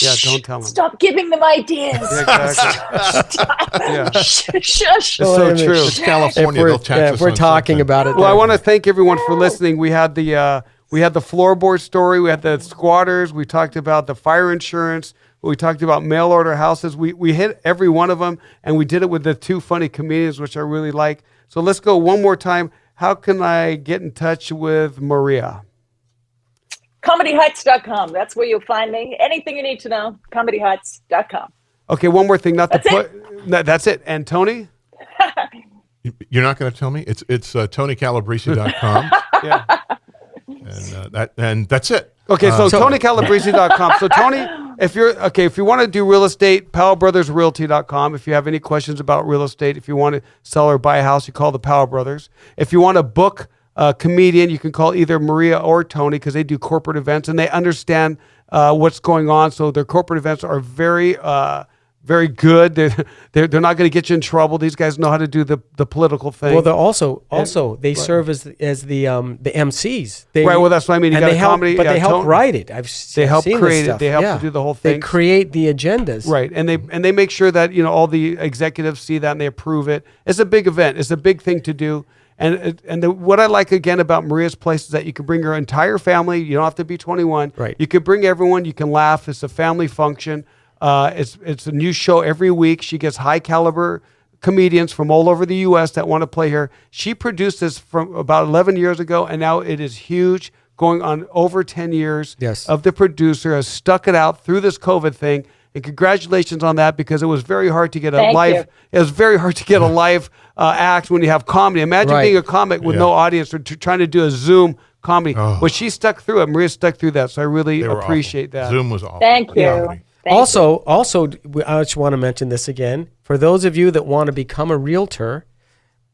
Yeah, don't tell them. Stop giving them ideas. Yeah, exactly. Yeah. Shush. It's so true. It's California. They'll tax us if we're on talking something. about it. Well, I want to thank everyone for listening. We had the floorboard story. We had the squatters. We talked about the fire insurance. We talked about mail order houses. We hit every one of them, and we did it with the 2 funny comedians, which I really like. So let's go one more time. How can I get in touch with Maria? ComedyHeights.com. That's where you'll find me. Anything you need to know, ComedyHeights.com. Okay, one more thing. That's That's it. And Tony? You're not going to tell me? It's TonyCalabrese.com. Yeah. And that's it. Okay, so TonyCalabrese.com. So Tony, if you want to do real estate, PowellBrothersRealty.com. If you have any questions about real estate, if you want to sell or buy a house, you call the Powell Brothers. If you want to book a comedian, you can call either Maria or Tony because they do corporate events and they understand what's going on. So their corporate events are very good. They're not going to get you in trouble. These guys know how to do the political thing. Well, they're also they serve as the MCs. Right. Well, that's what I mean. You got comedy, but they help write it. They help seen create this it. They help to do the whole thing. They create the agendas. Right, and they make sure that all the executives see that and they approve it. It's a big event. It's a big thing to do. What I like again about Maria's place is that you can bring your entire family. You don't have to be 21. Right. You can bring everyone. You can laugh. It's a family function. It's a new show every week. She gets high caliber comedians from all over the U.S. that want to play here. She produced this from about 11 years ago, and now it is huge, going on over 10 years. Yes. Of the producer has stuck it out through this COVID thing. And congratulations on that because it was very hard to get a live. It was very hard to get a live act when you have comedy. Imagine being a comic with no audience or trying to do a Zoom comedy. But she stuck through it. Maria stuck through that, so I really appreciate that. Zoom was awful. Thank you. Yeah. Also, I just want to mention this again. For those of you that want to become a realtor,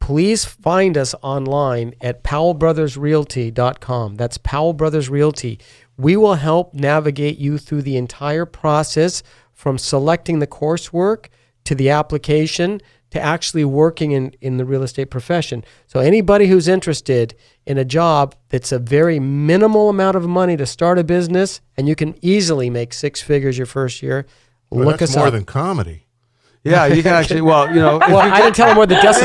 please find us online at PowellBrothersRealty.com. That's Powell Brothers Realty. We will help navigate you through the entire process from selecting the coursework to the application to actually working in the real estate profession. So anybody who's interested in a job that's a very minimal amount of money to start a business, and you can easily make 6 figures your first year, look us up. That's more than comedy. Yeah, you can actually. Well, I didn't tell him where the desk.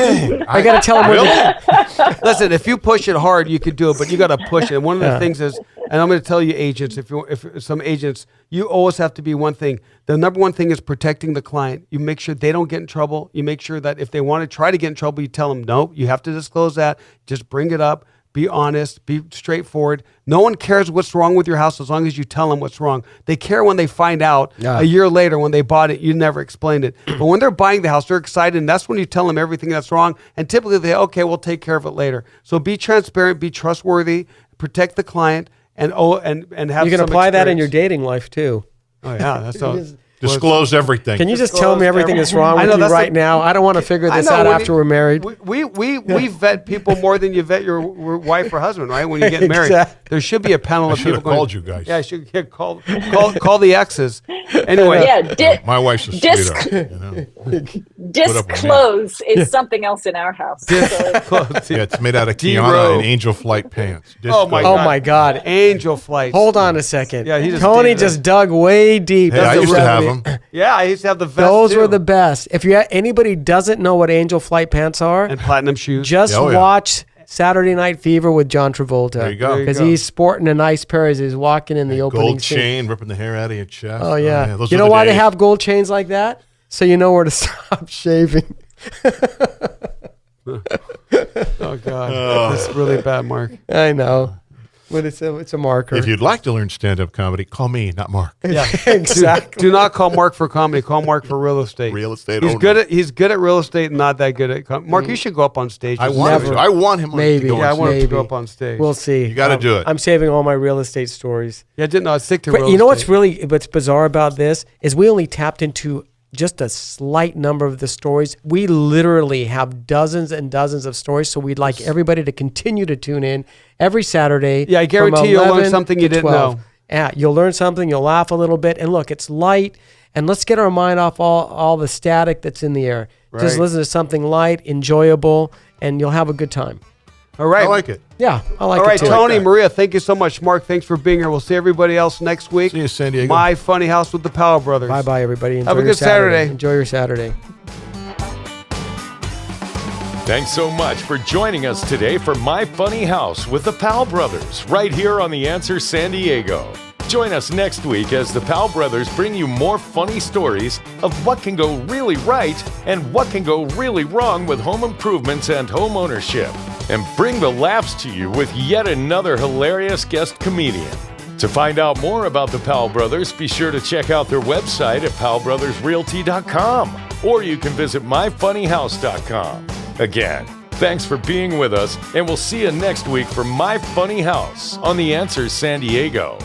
I got to tell him where. Listen, if you push it hard, you could do it, but you got to push it. And one of the things is, and I'm going to tell you, agents, if some agents, you always have to be one thing. The number one thing is protecting the client. You make sure they don't get in trouble. You make sure that if they want to try to get in trouble, you tell them, no, you have to disclose that. Just bring it up. Be honest, be straightforward. No one cares what's wrong with your house as long as you tell them what's wrong. They care when they find out a year later when they bought it, you never explained it. But when they're buying the house, they're excited, and that's when you tell them everything that's wrong. And typically they say, okay, we'll take care of it later. So be transparent, be trustworthy, protect the client, and have You can some apply that in your experience. dating life too. Oh yeah, that's all. Disclose everything. Can you just tell me everything that's wrong I with know, you that's right the- now? I don't want to figure this I know, out when after you- we're married. We vet people more than you vet your wife or husband, right? When you get married, Exactly. there should be a panel I of should people have going. called you guys. Yeah, I should get call the exes. Anyway, Yeah, My wife's a Disc- sweetheart. disclose is something else in our house. So, Yeah, it's made out of D-Row. Kiana and Angel Flight pants. Oh my Oh God. my God. Angel flights. Hold on a second. Yeah, he just Tony did that. just dug way deep. Hey, I into used to have revenue. them. Yeah, I used to have the vest. Those too. were the best. If anybody doesn't know what Angel Flight pants are, and platinum shoes. just Oh, yeah. watch Saturday Night Fever with John Travolta. There you go. There you Because go. he's sporting a nice pair as he's walking in the opening Gold scene. chain, ripping the hair out of your chest. Oh yeah. Those You are know the why they days. have gold chains like that? So you know where to stop shaving. Oh God, that's really bad, Mark. I know. But it's a marker. If you'd like to learn stand-up comedy, call me, not Mark. Yeah, Exactly. Do not call Mark for comedy. Call Mark for real estate. Real estate He's only. He's good at real estate and not that good at Mark. You should go up on stage. I want him to. I want him Maybe. to go Yeah, I on want him to Maybe. go up on stage. We'll see. You got to do it. I'm saving all my real estate stories. Yeah, I didn't know. I was sick to But real you know estate. what's bizarre about this is we only tapped into just a slight number of the stories. We literally have dozens and dozens of stories, so we'd like everybody to continue to tune in every Saturday. Yeah, I guarantee from you'll learn 11 something to you didn't 12. know. Yeah, you'll learn something, you'll laugh a little bit, and look, it's light, and let's get our mind off all the static that's in the air. Just Right. listen to something light, enjoyable, and you'll have a good time. All right. I like it. Yeah, I like All it right, too. Tony, Maria, thank you so much. Mark, thanks for being here. We'll see everybody else next week. See you, San Diego. My Funny House with the Powell Brothers. Bye-bye, everybody. Enjoy Have a your good Saturday. Enjoy your Saturday. Thanks so much for joining us today for My Funny House with the Powell Brothers, right here on The Answer San Diego. Join us next week as the Powell Brothers bring you more funny stories of what can go really right and what can go really wrong with home improvements and home ownership, and bring the laughs to you with yet another hilarious guest comedian. To find out more about the Powell Brothers, be sure to check out their website at powellbrothersrealty.com, or you can visit myfunnyhouse.com. Again, thanks for being with us, and we'll see you next week for My Funny House on The Answer San Diego.